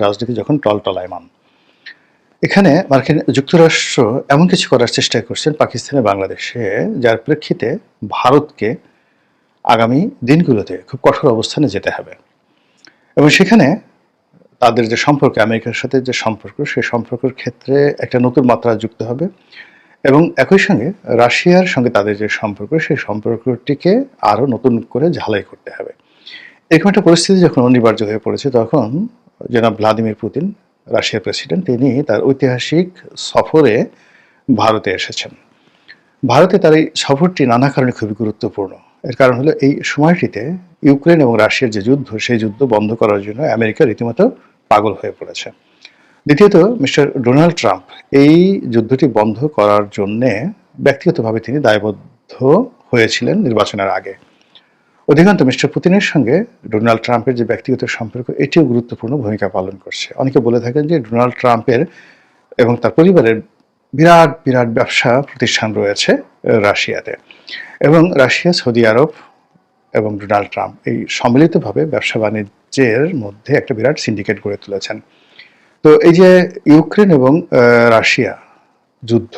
রাজনীতি যখন টলটলায়মান, এখানে মার্কিন যুক্তরাষ্ট্র এমন কিছু করার চেষ্টা করছেন পাকিস্তানে, বাংলাদেশে, যার প্রেক্ষিতে ভারতকে আগামী দিনগুলোতে খুব কঠোর অবস্থানে যেতে হবে। এবং সেখানে তাদের যে সম্পর্ক, আমেরিকার সাথে যে সম্পর্ক, সেই সম্পর্কের ক্ষেত্রে একটা নতুন মাত্রা যুক্ত হবে। এবং একই সঙ্গে রাশিয়ার সঙ্গে তাদের যে সম্পর্ক, সেই সম্পর্কটিকে আরও নতুন করে ঝালাই করতে হবে। এরকম একটা পরিস্থিতি যখন অনিবার্য হয়ে পড়েছে, তখন জনাব ভ্লাদিমির পুতিন, রাশিয়ার প্রেসিডেন্ট, তিনি তার ঐতিহাসিক সফরে ভারতে এসেছেন। ভারতে তার এই সফরটি নানা কারণে খুবই গুরুত্বপূর্ণ। এর কারণ হলো এই সময়টিতে ইউক্রেন এবং রাশিয়ার যে যুদ্ধ, সেই যুদ্ধ বন্ধ করার জন্য আমেরিকা রীতিমতো পাগল হয়ে পড়েছে। দ্বিতীয়ত, মিস্টার ডোনাল্ড ট্রাম্প এই যুদ্ধটি বন্ধ করার জন্যে ব্যক্তিগতভাবে তিনি দায়বদ্ধ হয়েছিলেন নির্বাচনের আগে। অধিকান্ত মিস্টার পুতিনের সঙ্গে ডোনাল্ড ট্রাম্পের যে ব্যক্তিগত সম্পর্ক, এটিও গুরুত্বপূর্ণ ভূমিকা পালন করছে। অনেকে বলে থাকেন যে ডোনাল্ড ট্রাম্পের এবং তার পরিবারের বিরাট বিরাট ব্যবসা প্রতিষ্ঠান রয়েছে রাশিয়াতে, এবং রাশিয়া, সৌদি আরব এবং ডোনাল্ড ট্রাম্প এই সম্মিলিতভাবে ব্যবসা বাণিজ্যের মধ্যে একটা বিরাট সিন্ডিকেট গড়ে তুলেছেন। তো এই যে ইউক্রেন এবং রাশিয়া যুদ্ধ,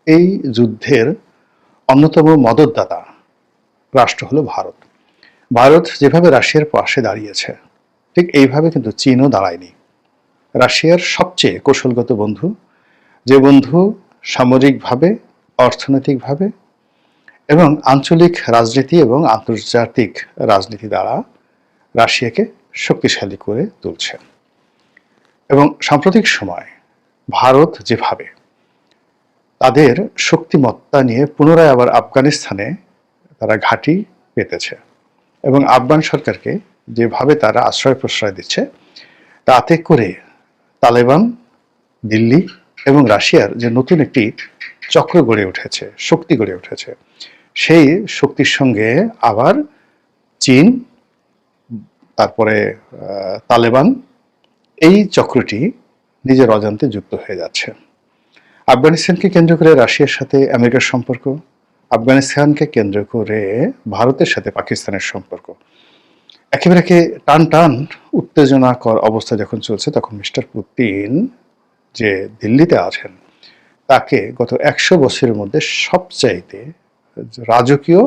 এই যুদ্ধের অন্যতম মদতদাতা রাষ্ট্র হলো ভারত। ভারত যেভাবে রাশিয়ার পাশে দাঁড়িয়েছে, ঠিক এইভাবে কিন্তু চীনও দাঁড়ায়নি। রাশিয়ার সবচেয়ে কৌশলগত বন্ধু, যে বন্ধু সামরিকভাবে, অর্থনৈতিকভাবে এবং আঞ্চলিক রাজনীতি এবং আন্তর্জাতিক রাজনীতি দ্বারা রাশিয়াকে শক্তিশালী করে তুলছে। এবং সাম্প্রতিক সময় ভারত যেভাবে তাদের শক্তিমত্তা নিয়ে পুনরায় আবার আফগানিস্তানে তারা ঘাঁটি পেতেছে এবং আফগান সরকারকে যেভাবে তারা আশ্রয় প্রশ্রয় দিচ্ছে, তাতে করে তালেবান, দিল্লি এবং রাশিয়ার যে নতুন একটি চক্র গড়ে উঠেছে, শক্তি গড়ে উঠেছে, সেই শক্তির সঙ্গে আবার চীন, তারপরে তালেবান, এই চক্রটি নিজের অজান্তে যুক্ত হয়ে যাচ্ছে। আফগানিস্তানকে কেন্দ্র করে রাশিয়ার সাথে আমেরিকার সম্পর্ক, আফগানিস্তানকে কেন্দ্র করে ভারতের সাথে পাকিস্তানের সম্পর্ক, একেবারে টান টান উত্তেজনাকর অবস্থা যখন চলছে, তখন মিস্টার পুতিন যে দিল্লিতে আছেন, তাকে গত 100 বছরের মধ্যে সবচাইতে রাজকীয়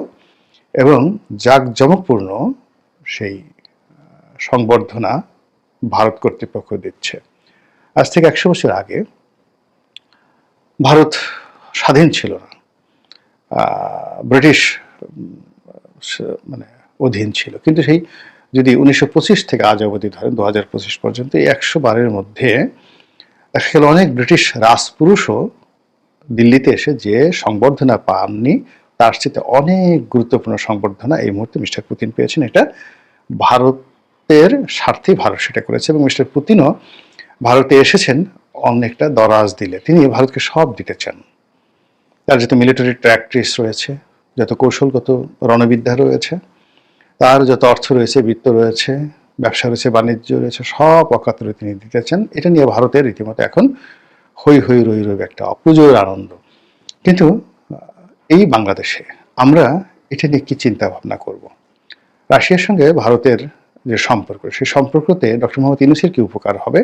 এবং জাঁকজমকপূর্ণ সেই সংবর্ধনা ভারত কর্তৃপক্ষ দিচ্ছে। আজ থেকে 100 বছর আগে ভারত স্বাধীন ছিল না, ব্রিটিশ মানে অধীন ছিল। কিন্তু সেই যদি 1925 থেকে আজ অবধি ধরেন 2025 পর্যন্ত, এই 100 বারের মধ্যে দেখা গেল অনেক ব্রিটিশ রাজপুরুষও দিল্লিতে এসে যে সংবর্ধনা পাননি, তার চেয়ে অনেক গুরুত্বপূর্ণ সংবর্ধনা এই মুহূর্তে মিস্টার পুতিন পেয়েছেন। এটা ভারতের স্বার্থে ভারত সেটা করেছে, এবং মিস্টার পুতিনও ভারতে এসেছেন অনেকটা দরাজ দিলে। তিনি ভারতকে সব দিতে চান। তার যত মিলিটারি ট্র্যাক্টিস রয়েছে, যত কৌশলগত রণবিদ্যা রয়েছে, তার যত অর্থ রয়েছে, বিত্ত রয়েছে, ব্যবসা রয়েছে, বাণিজ্য রয়েছে, সব অকাতরে তিনি দিতে চান। এটা নিয়ে ভারতের রীতিমতো এখন হই হই রই রই একটা অপুজোর আনন্দ। কিন্তু এই বাংলাদেশে আমরা এটা নিয়ে কি চিন্তা ভাবনা করব? রাশিয়ার সঙ্গে ভারতের যে সম্পর্ক, সেই সম্পর্কতে ডক্টর মোহাম্মদ ইউনূসের কি উপকার হবে,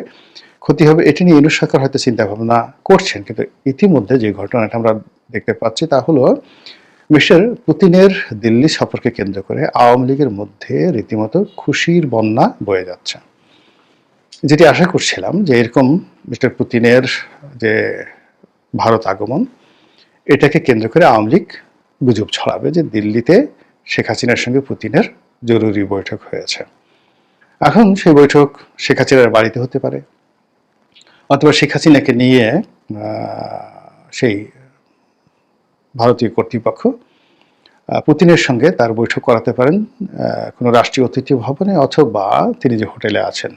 ক্ষতি হবে, এটি নিয়ে ইউনূস সরকার হয়তো চিন্তা ভাবনা করছেন। কিন্তু ইতিমধ্যে যে ঘটনাটা আমরা দেখতে পাচ্ছি, তা হলো মিস্টার পুতিনের দিল্লি সফরকে কেন্দ্র করে আওয়ামী লীগের মধ্যে রীতিমতো খুশির বন্যা বয়ে যাচ্ছে। যেটি আশা করছিলাম যে এরকম মিস্টার পুতিনের যে ভারত আগমন, এটাকে কেন্দ্র করে আওয়ামী লীগ গুজব ছড়াবে যে দিল্লিতে শেখ হাসিনার সঙ্গে পুতিনের জরুরি বৈঠক হয়েছে। এখন সেই বৈঠক শেখ হাসিনার বাড়িতে হতে পারে, অথবা শেখ হাসিনাকে নিয়ে সেই ভারতীয় কর্তৃপক্ষ পুতিনের সঙ্গে তার বৈঠক করাতে পারেন কোনো রাষ্ট্রীয় অতিথি ভবনে, অথবা তিনি যে হোটেলে আছেন,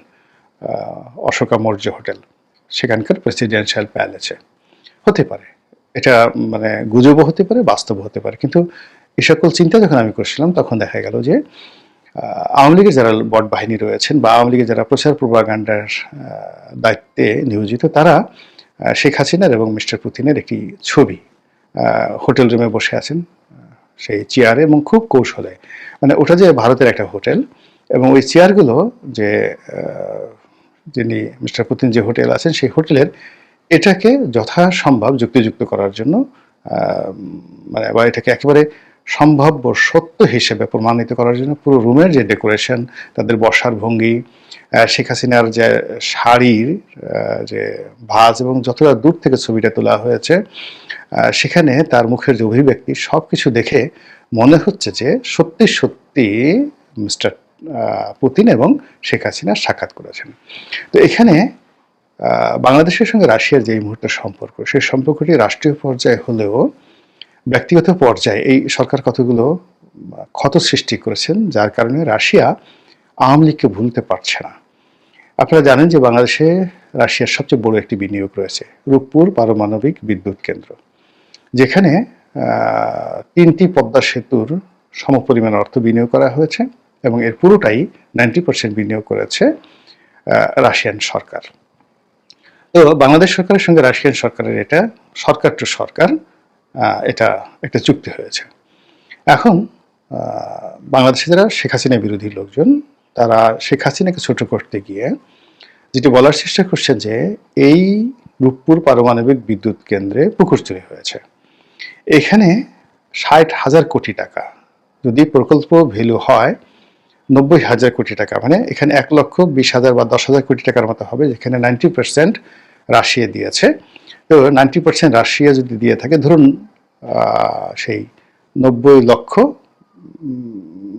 অশোকা মৌর্য হোটেল, সেখানকার প্রেসিডেন্সিয়াল প্যালেসে হতে পারে। এটা মানে গুজবও হতে পারে, বাস্তবও হতে পারে। কিন্তু এই সকল চিন্তা যখন আমি করছিলাম, তখন দেখা গেল যে আওয়ামী লীগের যারা বট বাহিনী রয়েছেন, বা আওয়ামী লীগের যারা প্রচার প্রোপাগান্ডার দায়িত্বে নিয়োজিত, তারা শেখ হাসিনার এবং মিস্টার পুতিনের একটি ছবি হোটেল রুমে বসে আছেন সেই চেয়ারে, এবং খুব কৌশলে, মানে ওটা যে ভারতের একটা হোটেল, এবং ওই চেয়ারগুলো যে যিনি মিস্টার পুতিন যে হোটেল আছেন সেই হোটেলের এটাকে যথাসম্ভব যুক্তিযুক্ত করার জন্য মানে বা এটাকে একেবারে সম্ভাব্য সত্য হিসেবে প্রমাণিত করার জন্য পুরো রুমের যে ডেকোরেশন, তাদের বসার ভঙ্গি, শেখ হাসিনার যে শাড়ির যে ভাঁজ এবং যতটা দূর থেকে ছবিটা তোলা হয়েছে, সেখানে তার মুখের যে অভিব্যক্তি সব কিছু দেখে মনে হচ্ছে যে সত্যি সত্যি মিস্টার পুতিন এবং শেখ হাসিনা সাক্ষাৎ করেছেন। তো এখানে বাংলাদেশের সঙ্গে রাশিয়ার যে এই মুহূর্তের সম্পর্ক, সেই সম্পর্কটি রাষ্ট্রীয় পর্যায়ে হলেও ব্যক্তিগত পর্যায়ে এই সরকার কতগুলো ক্ষত সৃষ্টি করেছেন, যার কারণে রাশিয়া আওয়ামী লীগকে ভুলতে পারছে না। আপনারা জানেন যে বাংলাদেশে রাশিয়ার সবচেয়ে বড় একটি বিনিয়োগ রয়েছে, রূপপুর পারমাণবিক বিদ্যুৎ কেন্দ্র, যেখানে 3টি পদ্মা সেতুর সমপরিমাণ অর্থ বিনিয়োগ করা হয়েছে এবং এর পুরোটাই 90% বিনিয়োগ করেছে রাশিয়ান সরকার। তো বাংলাদেশ সরকারের সঙ্গে রাশিয়ান সরকারের এটা সরকার টু সরকার এটা একটা চুক্তি হয়েছে। এখন বাংলাদেশে যারা শেখ হাসিনা বিরোধী লোকজন, তারা শেখ হাসিনাকে ছোট করতে গিয়ে যেটি বলার চেষ্টা করছে যে এই রূপপুর পারমাণবিক বিদ্যুৎ কেন্দ্রে পুকুর চুরি হয়েছে। এখানে 60,000 কোটি টাকা যদি প্রকল্প ভ্যালু হয় 90,000 কোটি টাকা, মানে এখানে 1,20,000 বা 10,000 কোটি টাকার মতো হবে, যেখানে 90% রাশিয়া দিয়েছে। তো 90% রাশিয়া যদি দিয়ে থাকে, ধরুন সেই 90 লক্ষ,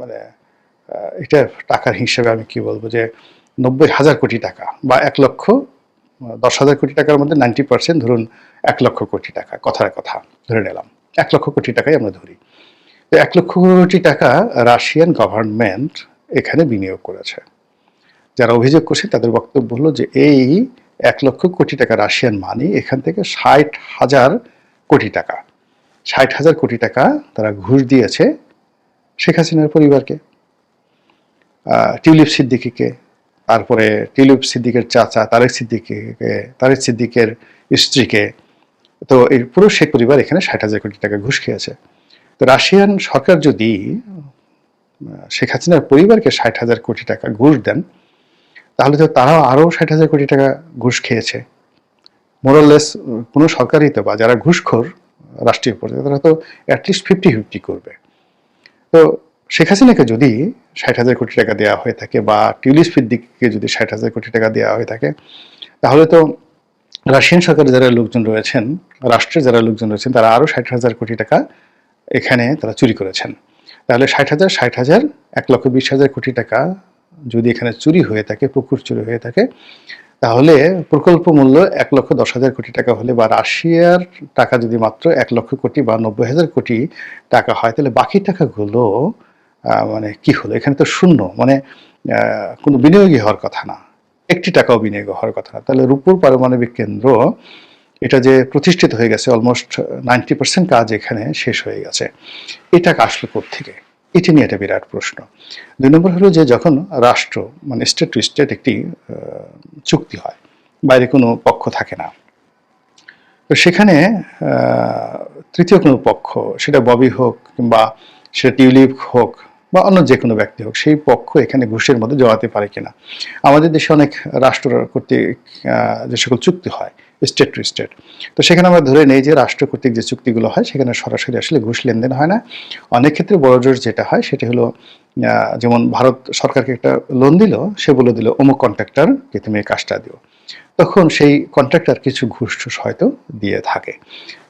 মানে এটা টাকার হিসেবে আমি কি বলবো, যে 90,000 কোটি টাকা বা 1,10,000 কোটি টাকার মধ্যে 90% ধরুন 1 লক্ষ কোটি টাকা, কথার কথা ধরে নিলাম 1 লক্ষ কোটি টাকাই আমরা ধরি। তো 1 লক্ষ কোটি টাকা রাশিয়ান গভর্নমেন্ট এখানে বিনিয়োগ করেছে। যারা অভিযোগ করছে তাদের বক্তব্য হলো যে এই 1 লক্ষ কোটি টাকা রাশিয়ান মানি, এখান থেকে 60,000 কোটি টাকা 60,000 কোটি টাকা তারা ঘুষ দিয়েছে শেখ হাসিনার পরিবারকে, টিউলিপ সিদ্দিকীকে, তারপরে টিউলিপ সিদ্দিকের চাচা তারেক সিদ্দিকের স্ত্রীকে। তো এই পুরো শেখ পরিবার এখানে 60,000 কোটি টাকা ঘুষ খেয়েছে। তো রাশিয়ান সরকার যদি শেখ হাসিনার পরিবারকে 60,000 কোটি টাকা ঘুষ দেন, তাহলে তো তারাও আরও 60,000 কোটি টাকা ঘুষ খেয়েছে। মোরাললেস কোনো সরকারই তো, বা যারা ঘুষখোর রাষ্ট্রীয় পর্যায়ে, তারা তো অ্যাটলিস্ট 50-50 করবে। তো শেখ হাসিনাকে যদি 60,000 কোটি টাকা দেওয়া হয়ে থাকে, বা টিউলিপ সিদ্দিককে যদি 60,000 কোটি টাকা দেওয়া হয়ে থাকে, তাহলে তো রাশিয়ান সরকারের যারা লোকজন রয়েছেন, রাষ্ট্রের যারা লোকজন রয়েছেন, তারা আরও 60,000 কোটি টাকা এখানে তারা চুরি করেছেন। তাহলে 60,000 1,20,000 কোটি টাকা যদি এখানে চুরি হয়ে থাকে, পুকুর চুরি হয়ে থাকে, তাহলে প্রকল্প মূল্য 1,10,000 কোটি টাকা হলে, বা রাশিয়ার টাকা যদি মাত্র 1 লক্ষ কোটি বা 90,000 কোটি টাকা হয়, তাহলে বাকি টাকাগুলো মানে কি হলো? এখানে তো শূন্য, মানে কোনো বিনিয়োগই হওয়ার কথা না, একটি টাকাও বিনিয়োগ হওয়ার কথা না। তাহলে রূপপুর পারমাণবিক কেন্দ্র এটা যে প্রতিষ্ঠিত হয়ে গেছে, অলমোস্ট 90% কাজ এখানে শেষ হয়ে গেছে, এই টাকা আসলো কোত্থেকে? এটি নিয়ে একটা বিরাট প্রশ্ন। 2 নম্বর হলো যে যখন রাষ্ট্র, মানে স্টেট টু স্টেট একটি চুক্তি হয়, বাইরে কোনো পক্ষ থাকে না, তো সেখানে তৃতীয় কোনো পক্ষ, সেটা ববি হোক কিংবা সেটা টিউলিপ হোক বা অন্য যে কোনো ব্যক্তি হোক, সেই পক্ষ এখানে ঘুষের মধ্যে জড়াতে পারে কিনা। আমাদের দেশে অনেক রাষ্ট্র কর্তৃক যে সকল চুক্তি হয় স্টেট টু স্টেট, তো সেখানে আমরা ধরে নেই যে রাষ্ট্র কর্তৃক যে চুক্তিগুলো হয় সেখানে সরাসরি আসলে ঘুষ লেনদেন হয় না। অনেক ক্ষেত্রে বড় জোর যেটা হয় সেটা হলো, যেমন ভারত সরকারকে একটা লোন দিল, সে বলে দিল অমুক কন্ট্রাক্টরকে তুমি এই কাজটা দিও, তখন সেই কন্ট্রাক্টর কিছু ঘুষ টুস হয়তো দিয়ে থাকে।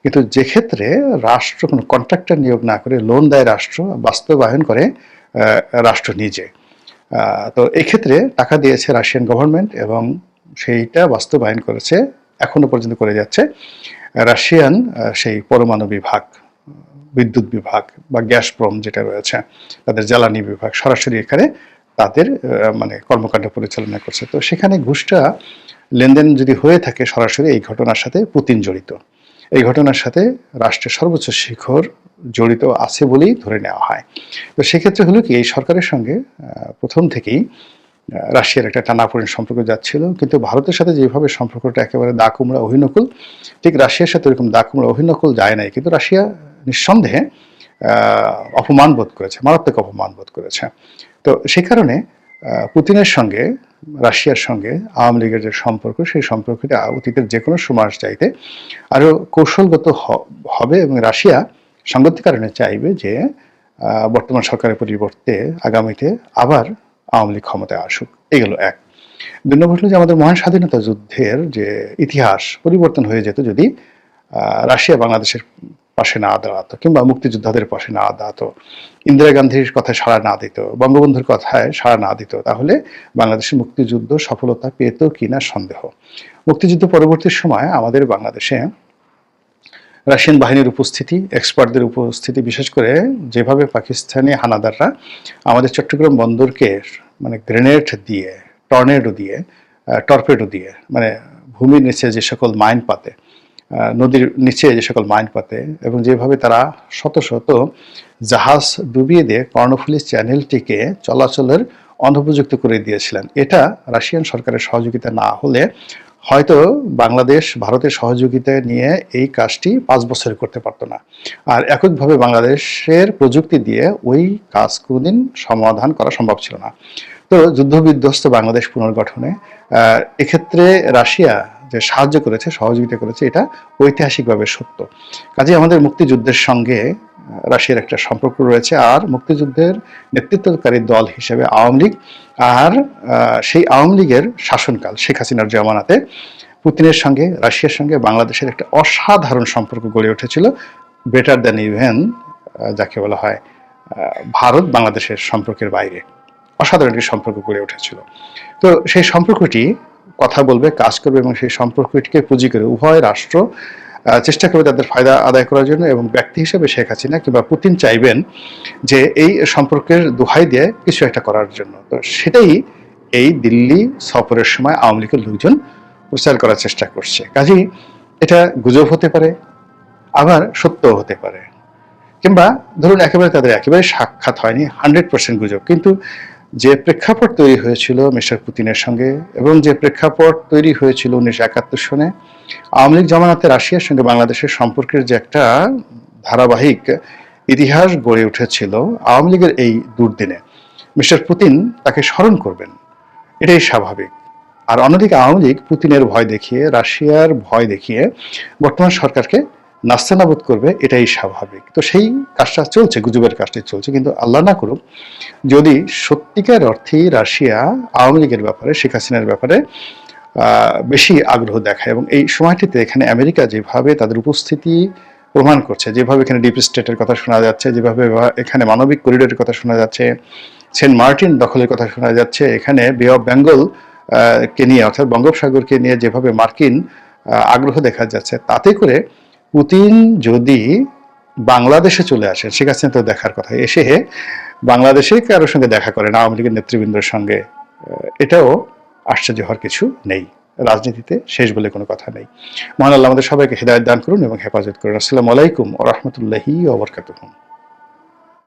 কিন্তু যে ক্ষেত্রে রাষ্ট্র কোনো কন্ট্রাক্টর নিয়োগ না করে লোন দেয় রাষ্ট্র, বাস্তবায়ন করে রাষ্ট্র নিজে, তো এক্ষেত্রে টাকা দিয়েছে রাশিয়ান গভর্নমেন্ট এবং সেইটা বাস্তবায়ন করেছে, এখনো পর্যন্ত করে যাচ্ছে রাশিয়ান সেই পরমাণু বিভাগ, বিদ্যুৎ বিভাগ বা গ্যাসপ্রম যেটা রয়েছে, তাদের জ্বালানি বিভাগ সরাসরি এখানে তাদের মানে কর্মকাণ্ড পরিচালনা করছে। তো সেখানে ঘুষটা লেনদেন যদি হয়ে থাকে সরাসরি, এই ঘটনার সাথে পুতিন জড়িত, এই ঘটনার সাথে রাষ্ট্রের সর্বোচ্চ শিখর জড়িত আছে বলেই ধরে নেওয়া হয়। তো সেক্ষেত্রে হলো কি, এই সরকারের সঙ্গে প্রথম থেকেই রাশিয়ার একটা টানাপোড়েন সম্পর্ক যাচ্ছিল, কিন্তু ভারতের সাথে যেভাবে সম্পর্কটা একেবারে দা কুমড়া অহিনকুল, ঠিক রাশিয়ার সাথে এরকম দা কুমড়া অহিনকুল যায় নাই, কিন্তু রাশিয়া নিঃসন্দেহে অপমান বোধ করেছে, মারাত্মক অপমান বোধ করেছে। তো সেই কারণে পুতিনের সঙ্গে রাশিয়ার সঙ্গে আওয়ামী লীগের যে সম্পর্ক, সেই সম্পর্কটা অতীতের যে কোনো সময় চাইতে আরও কৌশলগত হবে এবং রাশিয়া সাংগতিক কারণে চাইবে যে বর্তমান সরকারের পরিবর্তে আগামীতে আবার আওয়ামী লীগ ক্ষমতায় আসুক। এগুলো এক। দুই নম্বর হলো যে আমাদের মহান স্বাধীনতা যুদ্ধের যে ইতিহাস পরিবর্তন হয়ে যেত যদি রাশিয়া বাংলাদেশের পাশে না দাঁড়াতো কিংবা মুক্তিযোদ্ধাদের পাশে না দাঁড়াতো, ইন্দিরা গান্ধীর কথায় সাড়া না দিত, বঙ্গবন্ধুর কথায় সাড়া না দিত, তাহলে বাংলাদেশের মুক্তিযুদ্ধ সফলতা পেত কিনা সন্দেহ। মুক্তিযুদ্ধ পরবর্তী সময় আমাদের বাংলাদেশে রাশিয়ান বাহিনীর উপস্থিতি, এক্সপার্টদের উপস্থিতি, বিশেষ করে যেভাবে পাকিস্তানি হানাদাররা আমাদের চট্টগ্রাম বন্দরকে মানে গ্রেনেড দিয়ে, টর্নেডো দিয়ে, টর্পেডো দিয়ে, মানে ভূমির নিচে যে সকল মাইন পাতে, নদীর নিচে যে সকল মাইন পাতে, এবং যেভাবে তারা শত শত জাহাজ ডুবিয়ে দিয়ে কর্ণফুলী চ্যানেলটিকে চলাচলের অনুপযুক্ত করে দিয়েছিলেন, এটা রাশিয়ান সরকারের সহযোগিতা না হলে হয়তো বাংলাদেশ ভারতের সহযোগিতা নিয়ে এই কাজটি 5 বছরে করতে পারতো না। আর এককভাবে বাংলাদেশের প্রযুক্তি দিয়ে ওই কাজ কোনোদিন সমাধান করা সম্ভব ছিল না। তো যুদ্ধবিধ্বস্ত বাংলাদেশ পুনর্গঠনে এক্ষেত্রে রাশিয়া যে সাহায্য করেছে, সহযোগিতা করেছে, এটা ঐতিহাসিকভাবে সত্য। কাজে আমাদের মুক্তিযুদ্ধের সঙ্গে রাশিয়ার একটা সম্পর্ক রয়েছে, আর মুক্তিযুদ্ধের নেতৃত্বকারী দল হিসেবে আওয়ামী লীগ, আর সেই আওয়ামী লীগের শাসনকাল শেখ হাসিনার জামানাতে পুতিনের সঙ্গে রাশিয়ার সঙ্গে বাংলাদেশের একটা অসাধারণ সম্পর্ক গড়ে উঠেছিল, বেটার দ্যান ইভেন যাকে বলা হয় ভারত বাংলাদেশের সম্পর্কের বাইরে অসাধারণ একটি সম্পর্ক গড়ে উঠেছিল। তো সেই সম্পর্কটি কথা বলবে, কাজ করবে, এবং সেই সম্পর্কটিকে পুঁজি করে উভয় রাষ্ট্র চেষ্টা করবে তাদের ফায়দা আদায় করার জন্য, এবং ব্যক্তি হিসেবে শেখ হাসিনা কিংবা পুতিন চাইবেন যে এই সম্পর্কের দোহাই দিয়ে কিছু একটা করার জন্য। তো সেটাই এই দিল্লি সফরের সময় আওয়ামী লীগের লোকজন প্রচার করার চেষ্টা করছে। কাজেই এটা গুজব হতে পারে, আবার সত্যও হতে পারে, কিংবা ধরুন একেবারে তাদের একেবারে সাক্ষাৎ হয়নি, 100% গুজব। কিন্তু যে প্রেক্ষাপট তৈরি হয়েছিল মিস্টার পুতিনের সঙ্গে, এবং যে প্রেক্ষাপট তৈরি হয়েছিল 1971 সনে আওয়ামী লীগ জামানাতে রাশিয়ার সঙ্গে বাংলাদেশের সম্পর্কের যে একটা ধারাবাহিক ইতিহাস গড়ে উঠেছিল আওয়ামী লীগের এই দুর্দিনে, মিস্টার পুতিন তাকে স্মরণ করবেন, এটাই স্বাভাবিক। আর অন্যদিকে আওয়ামী লীগ পুতিনের ভয় দেখিয়ে, রাশিয়ার ভয় দেখিয়ে বর্তমান সরকারকে নাস্তানাবুদ করবে, এটাই স্বাভাবিক। তো সেই কাজটা চলছে, গুজবের কাজটাই চলছে। কিন্তু আল্লাহ না করুক যদি সত্যিকার অর্থেই রাশিয়া আওয়ামী লীগের ব্যাপারে, শেখ হাসিনার ব্যাপারে বেশি আগ্রহ দেখায়, এবং এই সময়টিতে এখানে আমেরিকা যেভাবে তাদের উপস্থিতি প্রমাণ করছে, যেভাবে এখানে ডিপ স্টেটের কথা শোনা যাচ্ছে, যেভাবে এখানে মানবিক করিডোরের কথা শোনা যাচ্ছে, সেন্ট মার্টিন দখলের কথা শোনা যাচ্ছে, এখানে বে অফ বেঙ্গল কে নিয়ে অর্থাৎ বঙ্গোপসাগরকে নিয়ে যেভাবে মার্কিন আগ্রহ দেখা যাচ্ছে, তাতে করে পুতিন যদি বাংলাদেশে চলে আসেন, শেখ হাসিনা তো দেখার কথা, এসে বাংলাদেশে কারোর সঙ্গে দেখা করেন আওয়ামী লীগের নেতৃবৃন্দের সঙ্গে, এটাও আশ্চর্য হওয়ার কিছু নেই। রাজনীতিতে শেষ বলে কোনো কথা নেই। মহান আল্লাহ আমাদের সবাইকে হেদায়েত দান করুন এবং হেফাজত করুন। আসসালামু আলাইকুম ওয়া রাহমাতুল্লাহি ওয়া বারাকাতুহু।